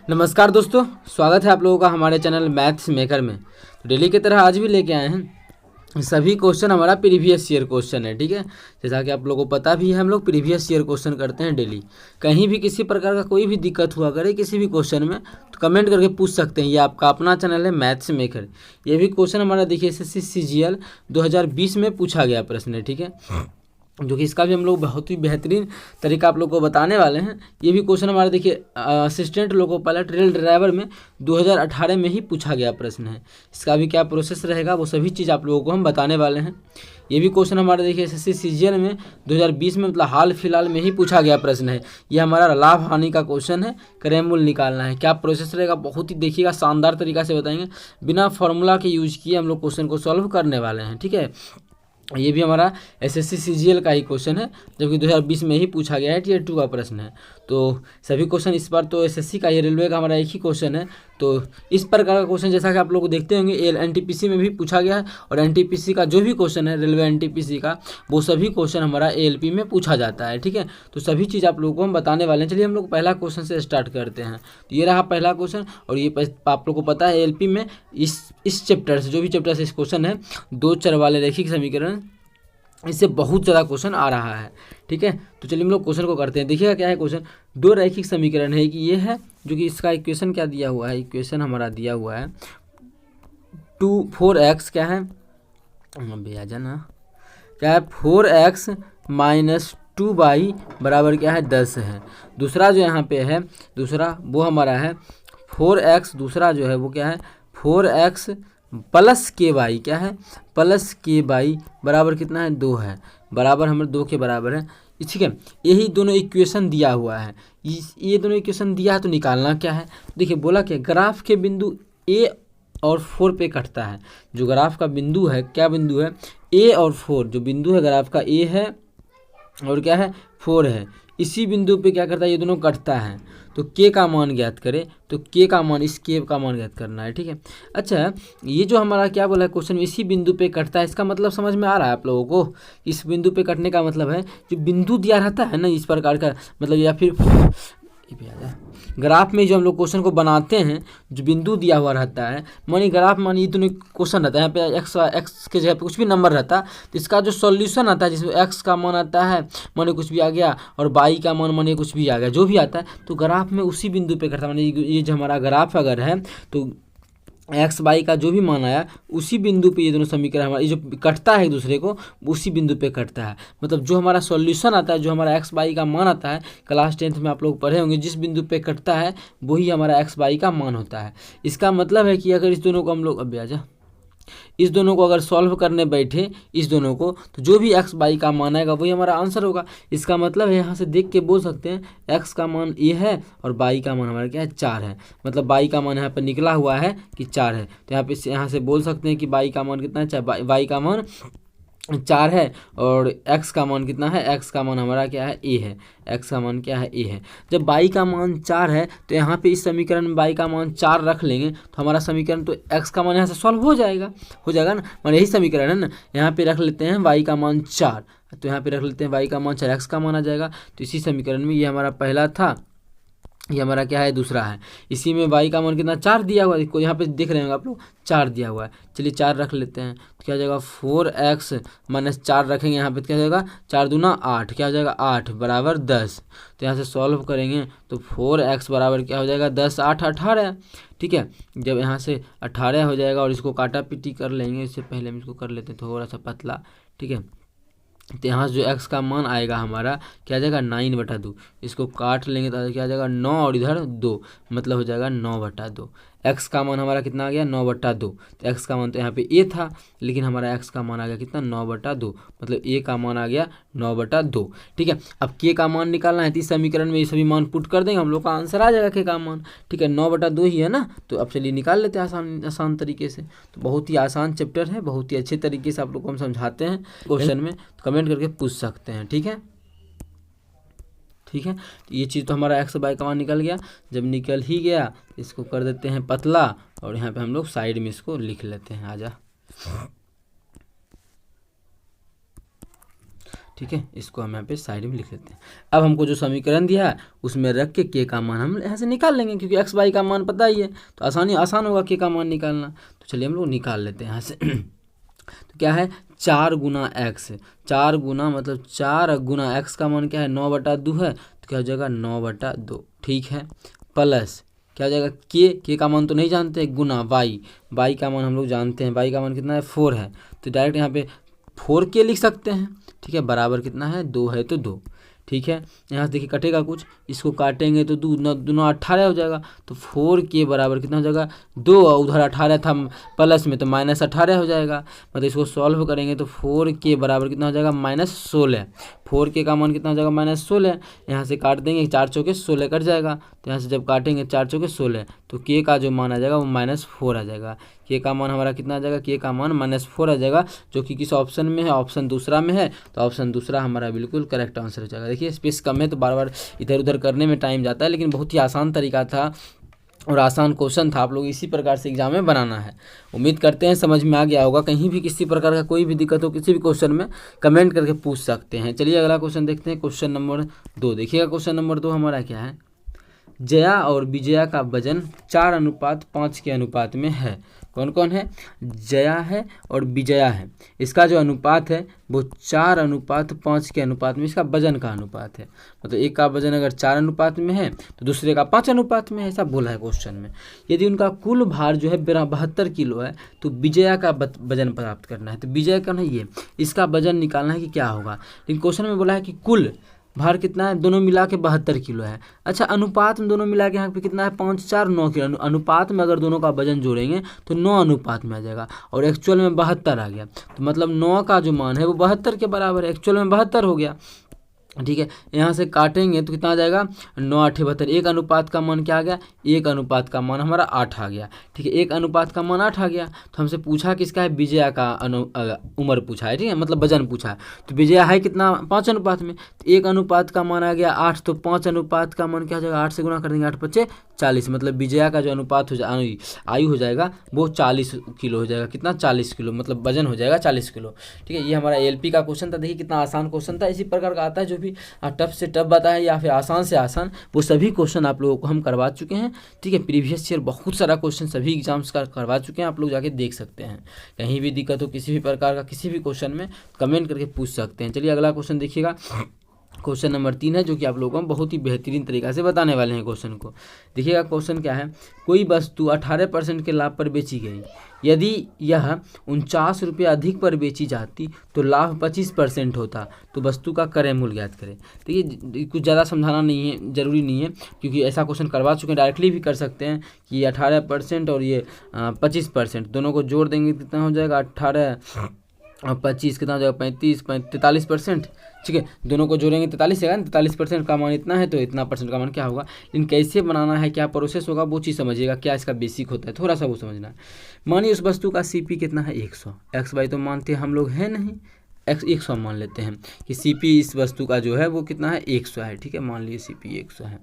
नमस्कार दोस्तों, स्वागत है आप लोगों का हमारे चैनल मैथ्स मेकर में। तो डेली की तरह आज भी लेके आए हैं सभी क्वेश्चन हमारा प्रीवियस ईयर क्वेश्चन है। ठीक है, जैसा कि आप लोगों को पता भी है, हम लोग प्रीवियस ईयर क्वेश्चन करते हैं डेली। कहीं भी किसी प्रकार का कोई भी दिक्कत हुआ करे किसी भी क्वेश्चन में तो कमेंट करके पूछ सकते हैं। ये आपका अपना चैनल है मैथ्स मेकर। ये भी क्वेश्चन हमारा देखिए SSC CGL 2020 में पूछा गया प्रश्न है। ठीक है, जो कि इसका भी हम लोग बहुत ही बेहतरीन तरीका आप लोग को बताने वाले हैं। ये भी क्वेश्चन हमारे देखिए assistant loco pilot rail driver में 2018 में ही पूछा गया प्रश्न है। इसका भी क्या प्रोसेस रहेगा वो सभी चीज़ आप लोगों को हम बताने वाले हैं। ये भी क्वेश्चन हमारे देखिए SSC CGL में 2020 में मतलब हाल फिलहाल में ही पूछा गया प्रश्न है। ये हमारा लाभ हानि का क्वेश्चन है, क्रय मूल्य निकालना है। क्या प्रोसेस रहेगा बहुत ही देखिएगा शानदार तरीका से बताएंगे, बिना फॉर्मूला के यूज किए हम लोग क्वेश्चन को सॉल्व करने वाले हैं। ठीक है, ये भी हमारा SSC CGL का ही क्वेश्चन है, जबकि 2020 में ही पूछा गया है, Tier 2 का प्रश्न है। तो सभी क्वेश्चन इस बार तो SSC का ही, रेलवे का हमारा एक ही क्वेश्चन है। तो इस प्रकार का क्वेश्चन जैसा कि आप लोग देखते होंगे NTPC में भी पूछा गया है, और NTPC का जो भी क्वेश्चन है रेलवे NTPC का, वो सभी क्वेश्चन हमारा ALP में पूछा जाता है। ठीक है, तो सभी चीज़ आप लोगों को हम बताने वाले हैं। चलिए हम लोग पहला क्वेश्चन से स्टार्ट करते हैं। तो ये रहा पहला क्वेश्चन, और ये आप लोग को पता है ALP में इस चैप्टर से, जो भी चैप्टर से इस क्वेश्चन है, दो चर वाले रैखिक समीकरण, इससे बहुत ज़्यादा क्वेश्चन आ रहा है। ठीक है, तो चलिए हम लोग क्वेश्चन को करते हैं। देखिएगा क्या है क्वेश्चन। दो रैखिक समीकरण है कि ये है, जो कि इसका इक्वेशन क्या दिया हुआ है, इक्वेशन हमारा दिया हुआ है 4x क्या है, भैया जाना क्या है, 4x माइनस 2y बराबर क्या है 10 है। दूसरा जो यहाँ पे है, दूसरा वो हमारा है 4x, दूसरा जो है वो क्या है 4x प्लस के वाई, क्या है प्लस के वाई बराबर कितना है 2 है, बराबर हमारे 2 के बराबर है। ठीक है, यही दोनों इक्वेशन दिया हुआ है। ये दोनों इक्वेशन दिया है तो निकालना क्या है। देखिए बोला क्या, ग्राफ के बिंदु A और 4 पे कटता है। जो ग्राफ का बिंदु है, क्या बिंदु है A और 4, जो बिंदु है ग्राफ का A है और क्या है 4 है, इसी बिंदु पे क्या करता है, ये दोनों कटता है। तो K का मान ज्ञात करें, तो K का मान, इस K का मान ज्ञात करना है। ठीक है, अच्छा ये जो हमारा क्या बोला है क्वेश्चन, इसी बिंदु पे कटता है, इसका मतलब समझ में आ रहा है आप लोगों को। इस बिंदु पे कटने का मतलब है जो बिंदु दिया रहता है ना इस प्रकार का, मतलब या फिर ग्राफ में जो हम लोग क्वेश्चन को बनाते हैं, जो बिंदु दिया हुआ रहता है, मानिए ग्राफ, मानिए दोनों क्वेश्चन रहता है, यहाँ पे एक्स के जगह पे कुछ भी नंबर रहता है, तो इसका जो सॉल्यूशन आता है जिसमें एक्स का मान आता है मानिए कुछ भी आ गया, और वाई का मान मानिए कुछ भी आ गया, जो भी आता है, तो ग्राफ में उसी बिंदु पे करता है। मानिए ये जो हमारा ग्राफ अगर है तो एक्स वाई का जो भी मान आया उसी बिंदु पे ये दोनों समीकरण हमारा, ये जो कटता है एक दूसरे को, उसी बिंदु पे कटता है। मतलब जो हमारा सॉल्यूशन आता है, जो हमारा एक्स वाई का मान आता है, क्लास 10th में आप लोग पढ़े होंगे, जिस बिंदु पे कटता है वही हमारा एक्स वाई का मान होता है। इसका मतलब है कि अगर इस दोनों को हम लोग, अब आ जा, इस दोनों को अगर सॉल्व करने बैठे, इस दोनों को, तो जो भी एक्स वाई का मान आएगा वही हमारा आंसर होगा। इसका मतलब है यहाँ से देख के बोल सकते हैं एक्स का मान ये है और वाई का मान हमारा क्या है 4 है। मतलब वाई का मान यहाँ पर निकला हुआ है कि 4 है, तो यहाँ से बोल सकते हैं कि वाई का मान कितना है, वाई का मान 4 है, और x का मान कितना है, x का मान हमारा क्या है a है, x का मान क्या है a है। जब y का मान 4 है तो यहाँ पे इस समीकरण में y का मान 4 रख लेंगे तो हमारा समीकरण, तो x का मान यहाँ से सॉल्व हो जाएगा ना, मान यही समीकरण है ना। यहाँ पे रख लेते हैं y का मान 4, तो यहाँ पे रख लेते हैं y का मान 4, x का मान आ जाएगा। तो इसी समीकरण में ये हमारा पहला था, ये हमारा क्या है दूसरा है। इसी में y का मान कितना 4 दिया हुआ है, देखो यहाँ पे देख रहे होंगे आप लोग 4 दिया हुआ है। चलिए 4 रख लेते हैं, तो क्या हो जाएगा 4x माइनस 4 रखेंगे यहाँ पे, क्या हो जाएगा 4 दूना 8, क्या हो जाएगा 8 बराबर 10। तो यहाँ से सॉल्व करेंगे तो 4x बराबर क्या हो जाएगा 10 8 18। ठीक है, जब यहाँ से 18 हो जाएगा और इसको काटा पीटी कर लेंगे, इससे पहले हम इसको कर लेते हैं थोड़ा सा पतला। ठीक है, तो यहाँ जो x का मान आएगा हमारा क्या आ जाएगा 9/2, इसको काट लेंगे तो क्या आ जाएगा 9 और इधर 2, मतलब हो जाएगा 9/2। x का मान हमारा कितना आ गया 9/2। तो x का मान तो यहाँ पे a था, लेकिन हमारा x का मान आ गया कितना 9/2, मतलब a का मान आ गया 9/2। ठीक है, अब k का मान निकालना है, तो इस समीकरण में ये सभी मान पुट कर देंगे, हम लोग का आंसर आ जाएगा k का मान। ठीक है, 9/2 ही है ना। तो अब चलिए निकाल लेते हैं आसान तरीके से। तो बहुत ही आसान चैप्टर है, बहुत ही अच्छे तरीके से आप लोग को हम समझाते हैं क्वेश्चन में, तो कमेंट करके पूछ सकते हैं। ठीक है, ठीक है, तो ये चीज़ तो हमारा एक्स वाई का मान निकल गया। जब निकल ही गया इसको कर देते हैं पतला, और यहाँ पे हम लोग साइड में इसको लिख लेते हैं, आजा। ठीक है, इसको हम यहाँ पे साइड में लिख लेते हैं। अब हमको जो समीकरण दिया है उसमें रख के के का मान हम यहाँ से निकाल लेंगे, क्योंकि एक्स वाई का मान पता ही है, तो आसान होगा के का मान निकालना। तो चलिए हम लोग निकाल लेते हैं यहाँ से। तो क्या है 4 गुना एक्स, 4 गुना मतलब 4 गुना एक्स का मान क्या है 9/2 है, तो क्या हो जाएगा 9/2, ठीक है, प्लस क्या हो जाएगा के का मान तो नहीं जानते, गुना वाई का मान हम लोग जानते हैं, वाई का मान कितना है 4 है, तो डायरेक्ट यहाँ पे 4 लिख सकते हैं, ठीक है, बराबर कितना है 2 है, तो 2, ठीक है। यहाँ से देखिए कटेगा कुछ, इसको काटेंगे तो 2 18 हो जाएगा, तो 4 बराबर कितना हो जाएगा 2, उधर 18 था प्लस में तो -18 हो जाएगा, मतलब इसको सॉल्व करेंगे तो 4 बराबर कितना हो जाएगा -16, 4 का मान कितना हो जाएगा -16, यहाँ से काट देंगे 4 चौके 16 कट जाएगा, तो यहाँ से जब काटेंगे 4 चौके 16, तो के का जो मान आ जाएगा वो -4 आ जाएगा, के का मान हमारा कितना आ जाएगा, के का मान -4 आ जाएगा, जो कि किस ऑप्शन में है, ऑप्शन दूसरा में है, तो ऑप्शन दूसरा हमारा बिल्कुल करेक्ट आंसर हो जाएगा। देखिए स्पेस कम है तो बार बार इधर उधर करने में टाइम जाता है, लेकिन बहुत ही आसान तरीका था और आसान क्वेश्चन था, आप लोग इसी प्रकार से एग्जाम में बनाना है। उम्मीद करते हैं समझ में आ गया होगा। कहीं भी किसी प्रकार का कोई भी दिक्कत हो किसी भी क्वेश्चन में कमेंट करके पूछ सकते हैं। चलिए अगला क्वेश्चन देखते हैं, क्वेश्चन नंबर 2 देखिएगा। क्वेश्चन नंबर 2 हमारा क्या है, जया और विजया का वजन 4:5 के अनुपात में है। कौन कौन है, जया है और विजया है, इसका जो अनुपात है वो 4:5 के अनुपात में इसका वजन का अनुपात है, मतलब एक का वजन अगर 4 अनुपात में है तो दूसरे का 5 अनुपात में है, ऐसा बोला है क्वेश्चन में। यदि उनका कुल भार जो है 72 किलो है तो विजया का वजन प्राप्त करना है, तो विजया का नहीं है, इसका वजन निकालना है कि क्या होगा। लेकिन क्वेश्चन में बोला है कि कुल भार कितना है, दोनों मिला के 72 किलो है। अच्छा अनुपात में दोनों मिला के यहाँ पे कितना है 5 4 9 किलो, अनुपात में अगर दोनों का वजन जोड़ेंगे तो 9 अनुपात में आ जाएगा, और एक्चुअल में 72 आ गया, तो मतलब 9 का जो मान है वो 72 के बराबर है, एक्चुअल में 72 हो गया, ठीक है। यहाँ से काटेंगे तो कितना आ जाएगा 9 8 72, एक अनुपात का मान क्या आ गया, एक अनुपात का मान हमारा 8 आ गया, ठीक है, एक अनुपात का मान 8 आ गया। तो हमसे पूछा किसका है, विजया का उम्र पूछा है, ठीक है, मतलब वजन पूछा है, तो विजया है कितना 5 अनुपात में, तो एक अनुपात का मान आ गया 8, तो 5 अनुपात का मान क्या हो जाएगा 8 से गुना कर देंगे, 8 5 40, मतलब विजया का जो अनुपात आयु हो जाएगा वो 40 किलो हो जाएगा, कितना 40 किलो, मतलब वजन हो जाएगा 40 किलो, ठीक है। ये हमारा एलपी का क्वेश्चन था। देखिए कितना आसान क्वेश्चन था, इसी प्रकार का आता है जो भी टफ से टफ बताया या फिर आसान से आसान, वो सभी क्वेश्चन आप लोगों को हम करवा चुके हैं, ठीक है। प्रीवियस ईयर बहुत सारा क्वेश्चन सभी एग्जाम्स का करवा चुके हैं, आप लोग जाके देख सकते हैं। कहीं भी दिक्कत हो किसी भी प्रकार का किसी भी क्वेश्चन में कमेंट करके पूछ सकते हैं। चलिए अगला क्वेश्चन देखिएगा, क्वेश्चन नंबर 3 है, जो कि आप लोगों को हम बहुत ही बेहतरीन तरीका से बताने वाले हैं क्वेश्चन को। देखिएगा क्वेश्चन क्या है, कोई वस्तु 18% के लाभ पर बेची गई, यदि यह 49 रुपये अधिक पर बेची जाती तो लाभ 25% होता, तो वस्तु का क्रय मूल्य ज्ञात करें। देखिए कुछ ज़्यादा समझाना नहीं है, ज़रूरी नहीं है, क्योंकि ऐसा क्वेश्चन करवा चुके हैं, डायरेक्टली भी कर सकते हैं कि 18% और ये 25%, दोनों को जोड़ देंगे कितना हो जाएगा 18 और 25 कितना हो जाएगा 43%, ठीक है, दोनों को जोड़ेंगे 43 है ना, 43% का मान इतना है तो इतना परसेंट का मान क्या होगा। लेकिन कैसे बनाना है, क्या प्रोसेस होगा, वो चीज़ समझिएगा, क्या इसका बेसिक होता है, थोड़ा सा वो समझना है। मानिए उस वस्तु का सीपी कितना है 100, एक्स वाई तो मानते हम लोग हैं नहीं, एक्स 100 मान लेते हैं कि सीपी इस वस्तु का जो है वो कितना है 100 है, ठीक है, मान लीजिए सीपी 100 है,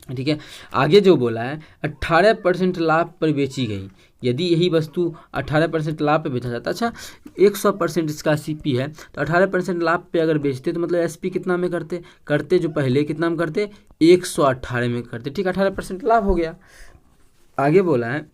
ठीक है। आगे जो बोला है 18% लाभ पर बेची गई, यदि यही वस्तु 18% लाभ पे बेचा जाता, अच्छा 100% इसका सीपी है तो 18% लाभ पे अगर बेचते तो मतलब एसपी कितना में करते जो पहले कितना में करते 118 में करते, ठीक, 18% लाभ हो गया। आगे बोला है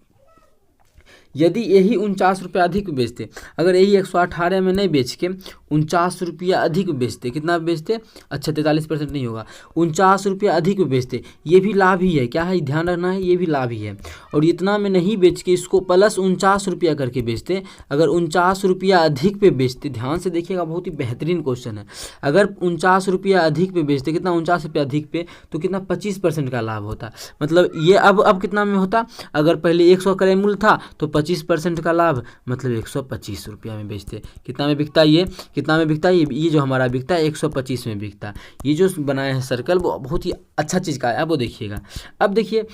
यदि यही 49 रुपये अधिक बेचते, अगर यही 118 में नहीं बेच के 49 रुपया अधिक बेचते, कितना बेचते, अच्छा 43% नहीं होगा, 49 रुपया अधिक बेचते, ये भी लाभ ही है, क्या है ध्यान रखना है, ये भी लाभ ही है। और इतना में नहीं बेच के इसको प्लस 49 रुपया करके बेचते, अगर 49 रुपया अधिक पे बेचते, ध्यान से देखिएगा बहुत ही बेहतरीन क्वेश्चन है, अगर 49 रुपया अधिक पे बेचते, कितना 49 रुपया अधिक पे, तो कितना 25% का लाभ होता, मतलब ये अब कितना में होता, अगर पहले 100 क्रय मूल्य था तो 25% का लाभ, मतलब 125 रुपया में बेचते, कितना में बिकता ये, कितना में बिकता है, ये जो हमारा बिकता है 125 में बिकता है। ये जो बनाया है सर्कल वो बहुत ही अच्छा चीज़ का है, अब वो देखिएगा। अब देखिए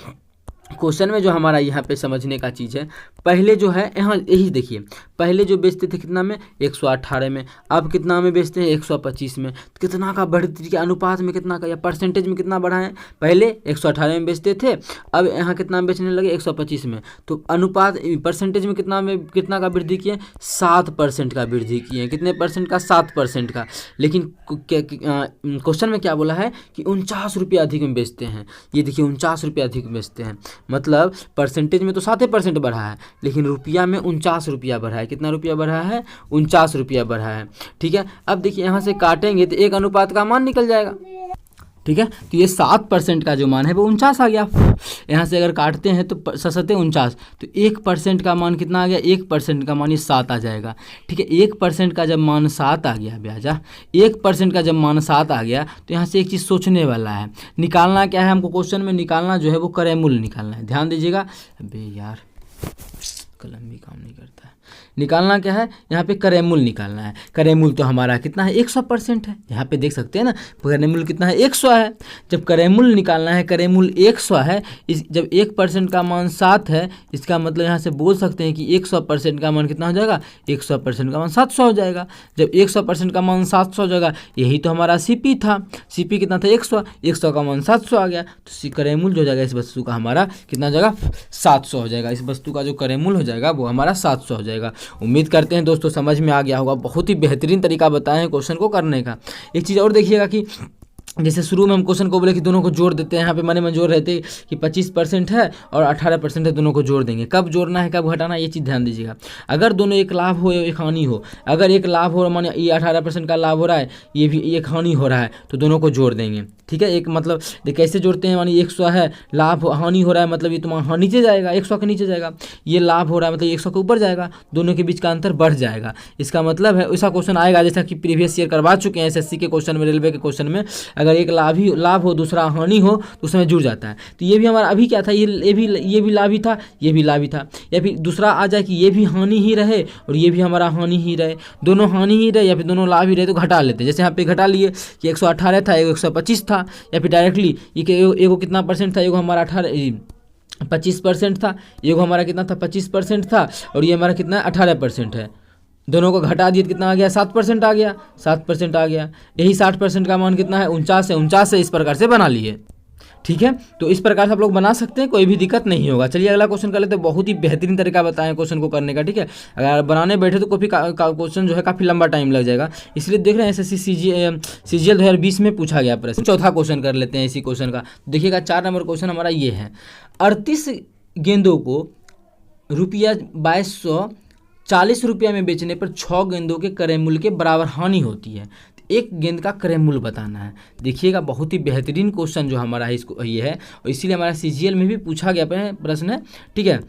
क्वेश्चन में जो हमारा यहाँ पे समझने का चीज़ है, पहले जो है यहाँ यही देखिए, पहले जो बेचते थे कितना में 118 में, अब कितना में बेचते हैं 125 में। तो कितना का बढ़ती के अनुपात में कितना का या परसेंटेज में कितना बढ़ा है, पहले 118 में बेचते थे, अब यहाँ कितना में बेचने लगे 125 में। तो अनुपात परसेंटेज में कितना का वृद्धि किए, 7% का वृद्धि किए। कितने परसेंट का, 7% का। लेकिन क्वेश्चन में क्या बोला है कि 49 रुपये अधिक में बेचते हैं। ये देखिए 49 रुपये अधिक में बेचते हैं, मतलब परसेंटेज में तो 7% बढ़ा है, लेकिन रुपया में 49 रुपया बढ़ा है। कितना रुपया बढ़ा है, 49 रुपया बढ़ा है। ठीक है, अब देखिए यहाँ से काटेंगे तो एक अनुपात का मान निकल जाएगा। ठीक है, तो ये 7% का जो मान है वो 49 आ गया। यहाँ से अगर काटते हैं तो 7 49, तो 1% का मान कितना आ गया, 1% का मान ये 7 आ जाएगा। ठीक है, 1% का जब मान 7 आ गया ब्याजा, 1% का जब मान 7 आ गया, तो यहाँ से एक चीज़ सोचने वाला है, निकालना क्या है हमको क्वेश्चन में, निकालना जो है वो क्रय मूल्य निकालना है। ध्यान दीजिएगा, अबे यार कलम भी काम नहीं करता है। निकालना क्या है, यहाँ पे क्रय मूल्य निकालना है। क्रय मूल्य तो हमारा कितना है, 100% है। यहाँ पे देख सकते हैं ना, क्रय मूल्य कितना है, 100 है। जब क्रय मूल्य निकालना है, क्रय मूल्य 100 है, जब 1% का मान 7 है, इसका मतलब यहाँ से बोल सकते हैं कि 100% का मान कितना हो जाएगा, 100% का मान 700 हो जाएगा। जब 100% का मान 700 हो जाएगा, यही तो हमारा सीपी था। सीपी कितना था, 100 का मान 700 आ गया, तो क्रय मूल्य हो जाएगा इस वस्तु का हमारा कितना हो जाएगा, 700 हो जाएगा। इस वस्तु का जो क्रय मूल्य हो जाएगा वो हमारा 700 हो जाएगा। उम्मीद करते हैं दोस्तों समझ में आ गया होगा। बहुत ही बेहतरीन तरीका बताए हैं क्वेश्चन को करने का। एक चीज़ और देखिएगा कि जैसे शुरू में हम क्वेश्चन को बोले कि दोनों को जोड़ देते हैं, यहाँ पे मन में जोड़ रहते कि 25% है और 18% है, दोनों को जोड़ देंगे। कब जोड़ना है कब हटाना है ये चीज़ ध्यान दीजिएगा। अगर दोनों एक लाभ हो एक हानि हो, अगर एक लाभ हो माने ये 18% का लाभ हो रहा है, ये भी एक हानि हो रहा है, तो दोनों को जोड़ देंगे। ठीक है, एक मतलब कैसे जोड़ते हैं, मानी 100 है, लाभ हानि हो रहा है, मतलब ये तुम्हारा नीचे जाएगा, 100 के नीचे जाएगा। ये लाभ हो रहा है मतलब 100 के ऊपर जाएगा, दोनों के बीच का अंतर बढ़ जाएगा। इसका मतलब है ऐसा क्वेश्चन आएगा जैसा कि प्रीवियस ईयर करवा चुके हैं एसएससी के क्वेश्चन में, रेलवे के क्वेश्चन में। अगर एक लाभ हो दूसरा हानि हो तो उसमें जुड़ जाता है। तो ये भी हमारा अभी क्या था, ये भी लाभ ही था, ये भी लाभ ही था। या फिर दूसरा आ जाए कि ये भी हानि ही रहे और ये भी हमारा हानि ही रहे, दोनों हानि ही रहे या फिर दोनों लाभ ही रहे, तो घटा लेते हैं। जैसे यहाँ पे घटा लिए कि 118 था, 125 था, या फिर डायरेक्टली ये एगो कितना परसेंट था, एगो हमारा 25% था, एगो हमारा कितना था 25% था, और ये हमारा कितना 18% है। दोनों को घटा दिए कितना आ गया, 7% आ गया, 7% आ गया। यही 60% का मान कितना है, 49 है। 49 से इस प्रकार से बना लिए। ठीक है, तो इस प्रकार से आप लोग बना सकते हैं, कोई भी दिक्कत नहीं होगा। चलिए अगला क्वेश्चन कर लेते हैं। बहुत ही बेहतरीन तरीका बताएं क्वेश्चन को करने का। ठीक है, अगर बनाने बैठे तो कोई क्वेश्चन जो है काफ़ी लंबा टाइम लग जाएगा, इसलिए देख रहे हैं एसएससी सीजीएल 2020 में पूछा गया प्रश्न। चौथा क्वेश्चन कर लेते हैं इसी क्वेश्चन का। देखिएगा 4 नंबर क्वेश्चन हमारा ये है, 38 गेंदों को रुपया 2240 रुपया में बेचने पर 6 गेंदों के क्रय मूल्य के बराबर हानि होती है। एक गेंद का क्रय मूल्य बताना है। देखिएगा बहुत ही बेहतरीन क्वेश्चन जो हमारा है इसको ये है, और इसीलिए हमारा सीजीएल में भी पूछा गया प्रश्न है। ठीक है,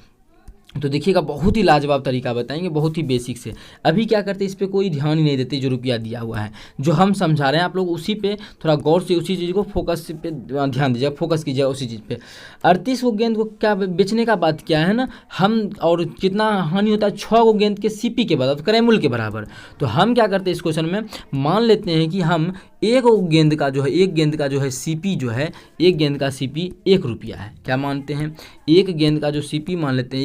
तो देखिएगा बहुत ही लाजवाब तरीका बताएंगे, बहुत ही बेसिक से। अभी क्या करते हैं, इस पर कोई ध्यान ही नहीं देते। जो रुपया दिया हुआ है, जो हम समझा रहे हैं, आप लोग उसी पे थोड़ा गौर से उसी चीज़ को फोकस पे ध्यान दीजिए, फोकस कीजिए उसी चीज़ पे। 38 को गेंद को क्या बेचने का बात क्या है ना, हम और कितना हानि होता है, 6 को गेंद के सीपी के बराबर, क्रय मूल्य के बराबर। तो हम क्या करते हैं इस क्वेश्चन में, मान लेते हैं कि हम एक गेंद का जो है सीपी जो है, एक गेंद का सीपी 1 रुपया है। क्या मानते हैं, एक गेंद का जो सीपी मान लेते हैं,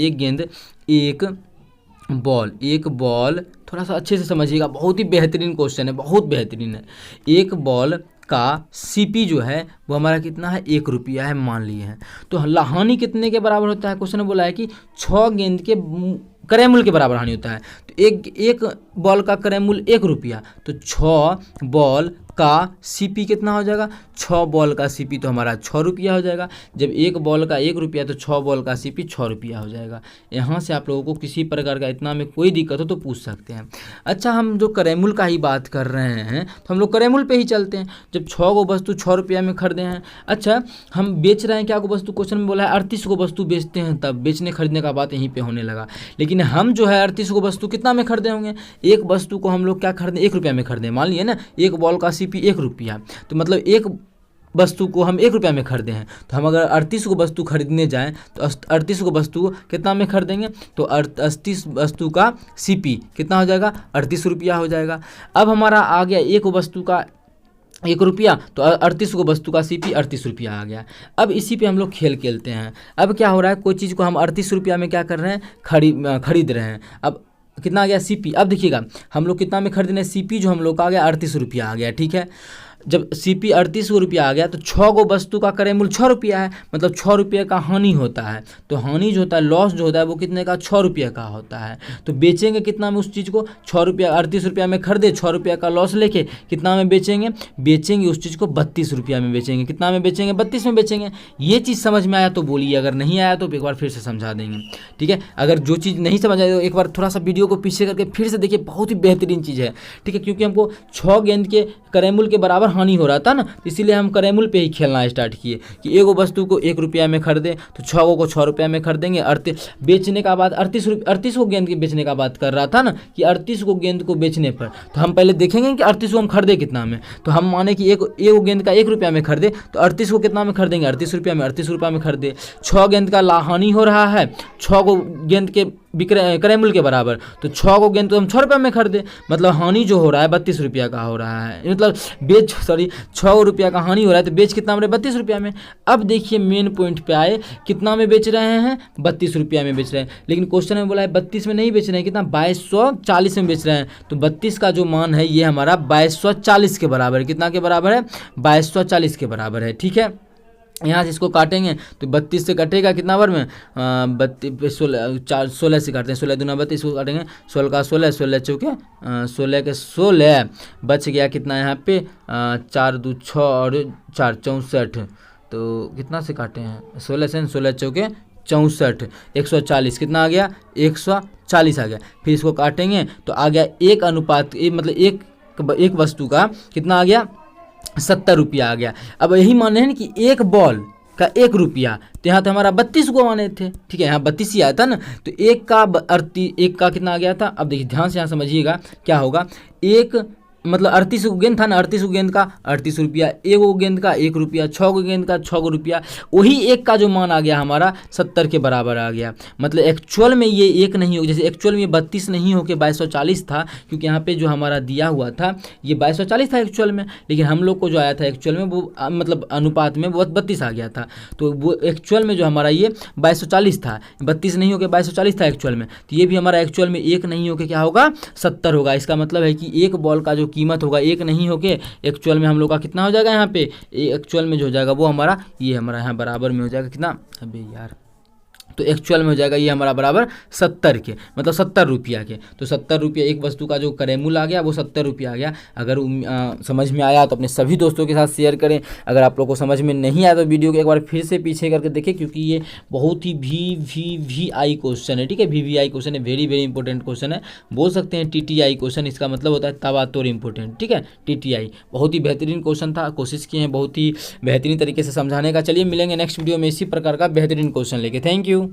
एक बॉल, थोड़ा सा अच्छे से समझिएगा, बहुत ही बेहतरीन क्वेश्चन है, बहुत बेहतरीन है। एक बॉल का सीपी जो है वो हमारा कितना है, 1 रुपया है मान लिए हैं। तो हानि कितने के बराबर होता है, क्वेश्चन में बोला है कि 6 गेंद के क्रय मूल्य के बराबर हानि होता है। तो एक बॉल का क्रय मूल्य 1 रुपया, तो 6 बॉल का सीपी कितना हो जाएगा, 6 बॉल का सीपी तो हमारा 6 रुपया हो जाएगा। जब एक बॉल का 1 रुपया तो 6 बॉल का सीपी 6 रुपया हो जाएगा। यहाँ से आप लोगों को किसी प्रकार का इतना में कोई दिक्कत हो तो पूछ सकते हैं। अच्छा, हम जो क्रय मूल्य का ही बात कर रहे हैं तो हम लोग क्रय मूल्य पे ही चलते हैं। जब 6 को वस्तु 6 रुपया में खरीदे हैं, अच्छा हम बेच रहे हैं क्या को वस्तु, क्वेश्चन में बोला है 38 को वस्तु बेचते हैं, तब बेचने खरीदने का बात यहीं पे होने लगा। लेकिन हम जो है 38 को वस्तु कितना में खरीदे होंगे, एक वस्तु को हम लोग क्या खरीदे, 1 रुपया में खरीदे। मान लिए ना, एक बॉल का सीपी 1 रुपया, तो मतलब एक वस्तु को हम 1 रुपया में खरीदे हैं। तो हम अगर 38 को वस्तु खरीदने जाएं तो 38 को वस्तु कितना में खरीदेंगे, तो 38 वस्तु का सीपी कितना हो जाएगा, 38 रुपया हो जाएगा। अब हमारा आ गया एक वस्तु का ₹1 तो 38 को वस्तु का सीपी ₹38 आ गया। अब इसी पे हम लोग खेल खेलते हैं। अब क्या हो रहा है, कोई चीज़ को हम ₹38 में क्या कर रहे हैं, खरीद रहे हैं। अब कितना आ गया सीपी, अब देखिएगा हम लोग कितना में खरीद रहे हैं, सीपी जो हम लोग का आ गया ₹38 आ गया, ठीक है। जब सीपी ₹38 आ गया तो 6 गो वस्तु का क्रय मूल्य ₹6 है, मतलब ₹6 का हानि होता है। तो हानि जो होता है, लॉस जो होता है वो कितने का, ₹6 का होता है। तो बेचेंगे कितना में उस चीज़ को, ₹38 में खरीदे, ₹6 का लॉस लेके कितना में बेचेंगे उस चीज़ को ₹32 में बेचेंगे। कितना में बेचेंगे, 32 में बेचेंगे। ये चीज़ समझ में आया तो बोलिए, अगर नहीं आया तो एक बार फिर से समझा देंगे, ठीक है। अगर जो चीज़ नहीं समझ आए तो एक बार थोड़ा सा वीडियो को पीछे करके फिर से देखिए, बहुत ही बेहतरीन चीज़ है, ठीक है। क्योंकि हमको 6 गेंद के क्रय मूल्य के बराबर हानि हो रहा था ना, इसीलिए हम क्रय मूल्य पे ही खेलना स्टार्ट किए कि एगो वस्तु को ₹1 में खरीदे तो 6 को ₹6 में खरीदेंगे। बेचने का बाद 38 को गेंद के बेचने का बात कर रहा था ना, कि 38 को गेंद को बेचने पर तो हम पहले देखेंगे कि 38 को हम खरीदे कितना में। तो हम माने कि एगो गेंद का ₹1 में खरीदे तो 38 को कितना में खरीदेंगे, ₹38 में खरीदे। 6 गेंद का हानि हो रहा है, 6 को गेंद के क्रय मूल्य के बराबर, तो 6 को गेंद तो हम ₹6 में खरीदे, मतलब हानि जो हो रहा है ₹32 का हो रहा है। मतलब ₹6 का हानि हो रहा है तो बेच कितना में, ₹32 में। अब देखिए मेन पॉइंट पे आए, कितना में बेच रहे हैं, ₹32 में बेच रहे हैं। लेकिन क्वेश्चन में बोला है 32 में नहीं बेच रहे हैं, कितना, 2240 में बेच रहे हैं। तो 32 का जो मान है ये हमारा 2240 के बराबर है। कितना के बराबर है, 2240 के बराबर है, ठीक है। यहाँ से इसको काटेंगे तो 32 से कटेगा कितना बार में, 16 से काटते हैं, 16 दूना 32, इसको काटेंगे 16 का 16, 16 चौके 16 के 16, बच गया कितना यहाँ पे 4 2 6 और 4 64, तो कितना से काटे हैं, 16 से, 16 चौके 64, 140 कितना आ गया, 140 आ गया। फिर इसको काटेंगे तो आ गया एक अनुपात, मतलब एक वस्तु का कितना आ गया, ₹70 आ गया। अब यही माने हैं कि एक बॉल का ₹1, तो यहाँ तो हमारा 32 को माने थे, ठीक है, यहाँ 32 ही आया था ना, तो एक का कितना आ गया था। अब देखिए ध्यान से यहाँ समझिएगा क्या होगा, एक मतलब 38 को गेंद था ना, 38 को गेंद का ₹38, एगो गेंद का ₹1, 6 को गेंद का ₹6, वही एक का जो मान आ गया हमारा 70 के बराबर आ गया। मतलब एक्चुअल में ये एक नहीं हो, जैसे एक्चुअल में 32 नहीं होकर 2240 था, क्योंकि यहाँ पे जो हमारा दिया हुआ था ये 2240 था एक्चुअल में, लेकिन हम लोग को जो आया था एक्चुअल में वो मतलब अनुपात में वो 32 आ गया था। तो वो एक्चुअल में जो हमारा ये 2240 था, 32 नहीं होकर 2240 था एक्चुअल में, तो ये भी हमारा एक्चुअल में एक नहीं होकर क्या होगा, 70 होगा। इसका मतलब है कि एक बॉल का जो कीमत होगा एक नहीं होके एक्चुअल में हम लोग का कितना हो जाएगा, यहाँ पे एक्चुअल में जो हो जाएगा वो हमारा ये हमारा यहाँ बराबर में हो जाएगा कितना, अबे यार, तो एक्चुअल में हो जाएगा ये हमारा बराबर 70 के, मतलब ₹70 के। तो ₹70 एक वस्तु का जो क्रय मूल्य आ गया वो ₹70 आ गया। अगर समझ में आया तो अपने सभी दोस्तों के साथ शेयर करें। अगर आप लोग को समझ में नहीं आया तो वीडियो को एक बार फिर से पीछे करके देखें, क्योंकि ये बहुत ही VVI क्वेश्चन है, ठीक है, VVI क्वेश्चन है, वेरी वेरी इंपॉर्टेंट क्वेश्चन है। बोल सकते हैं TTI क्वेश्चन, इसका मतलब होता है तवातुर इंपॉर्टेंट, ठीक है, TTI बहुत ही बेहतरीन क्वेश्चन था। कोशिश किए हैं बहुत ही बेहतरीन तरीके से समझाने का। चलिए मिलेंगे नेक्स्ट वीडियो में इसी प्रकार का बेहतरीन क्वेश्चन लेके। Thank you.